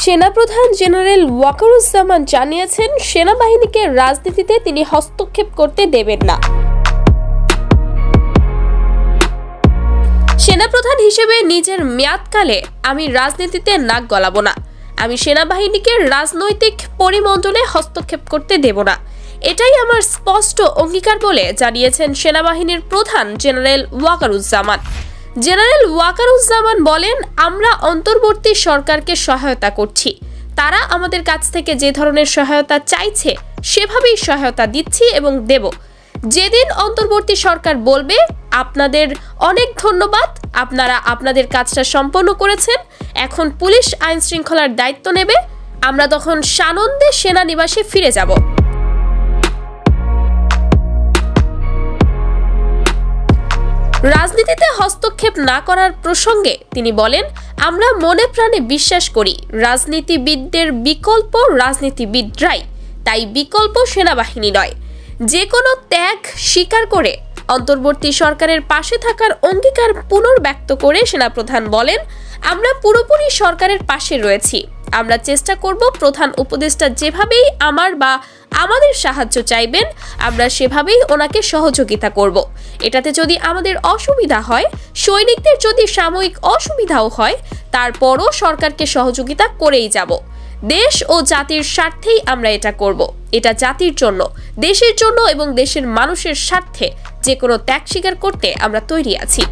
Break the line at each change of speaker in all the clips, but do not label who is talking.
সেনাপ্রধান জেনারেল ওয়াকারুজ্জামান জানিয়েছেন, সেনাবাহিনীকে রাজনীতিতে তিনি হস্তক্ষেপ করতে দেবেন না। সেনাপ্রধান হিসেবে নিজের মেয়াদকালে আমি রাজনীতিতে নাক গলাবো না। আমি সেনাবাহিনীকে রাজনৈতিক পরিমণ্ডলে হস্তক্ষেপ করতে দেব না, এটাই আমার স্পষ্ট অঙ্গীকার বলে জানিয়েছেন সেনাবাহিনীর প্রধান জেনারেল ওয়াকারুজ্জামান। জেনারেল ওয়াকারুজ্জামান বলেন, আমরা অন্তর্বর্তী সরকারকে সহায়তা করছি। তারা আমাদের কাছ থেকে যে ধরনের সহায়তা চাইছে সেভাবেই সহায়তা দিচ্ছি এবং দেব। যেদিন অন্তর্বর্তী সরকার বলবে আপনাদের অনেক ধন্যবাদ, আপনারা আপনাদের কাজটা সম্পন্ন করেছেন, এখন পুলিশ আইন শৃঙ্খলার দায়িত্ব নেবে, আমরা তখন সানন্দে সেনানিবাসে ফিরে যাব। রাজনীতিতে হস্তক্ষেপ না করার প্রসঙ্গে তিনি বলেন, আমরা মনে প্রাণে বিশ্বাস করি রাজনীতিবিদদের বিকল্প রাজনীতিবিদরাই, তাই বিকল্প সেনাবাহিনী নয়। যে কোনো ত্যাগ স্বীকার করে অন্তর্বর্তী সরকারের পাশে থাকার অঙ্গীকার পুনর্ব্যক্ত করে সেনাপ্রধান বলেন, আমরা পুরোপুরি সরকারের পাশে রয়েছি। আমরা চেষ্টা করব প্রধান উপদেষ্টা যেভাবেই আমাদের সাহায্য চাইবেন আমরা সেভাবেই ওনাকে সহযোগিতা করব। এটাতে যদি আমাদের অসুবিধা হয়, সৈনিকদের যদি সাময়িক অসুবিধাও হয়, তারপরও সরকারকে সহযোগিতা করেই যাব। দেশ ও জাতির স্বার্থেই আমরা এটা করব। এটা জাতির জন্য, দেশের জন্য এবং দেশের মানুষের স্বার্থে যে কোনো ত্যাগ স্বীকার করতে আমরা তৈরি আছি।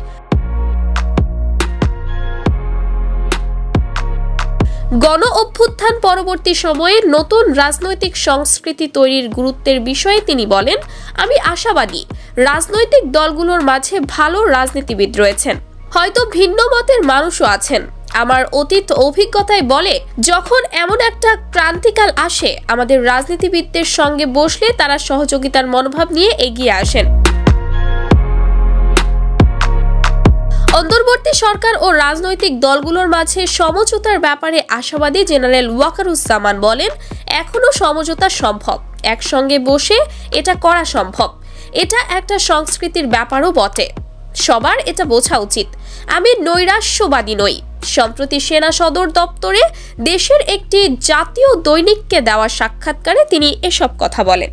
গণ অভ্যুত্থান পরবর্তী সময়ে নতুন রাজনৈতিক সংস্কৃতি তৈরির গুরুত্বের বিষয়ে তিনি বলেন, আমি আশাবাদী রাজনৈতিক দলগুলোর মাঝে ভালো রাজনীতিবিদ রয়েছেন, হয়তো ভিন্ন মতের মানুষও আছেন। আমার অতীত অভিজ্ঞতায় বলে, যখন এমন একটা ক্রান্তিকাল আসে আমাদের রাজনীতিবিদদের সঙ্গে বসলে তারা সহযোগিতার মনোভাব নিয়ে এগিয়ে আসেন। অন্তর্বর্তী সরকার ও রাজনৈতিক দলগুলোর মাঝে সমঝোতার ব্যাপারে আশাবাদী জেনারেল ওয়াকারুজ্জামান বলেন, এখনো সমঝোতা সম্ভব, একসঙ্গে বসে এটা করা সম্ভব। এটা একটা সংস্কৃতির ব্যাপারও বটে, সবার এটা বোঝা উচিত। আমি নৈরাশ্যবাদী নই। সম্প্রতি সেনা সদর দপ্তরে দেশের একটি জাতীয় দৈনিককে দেওয়া সাক্ষাৎকারে তিনি এসব কথা বলেন।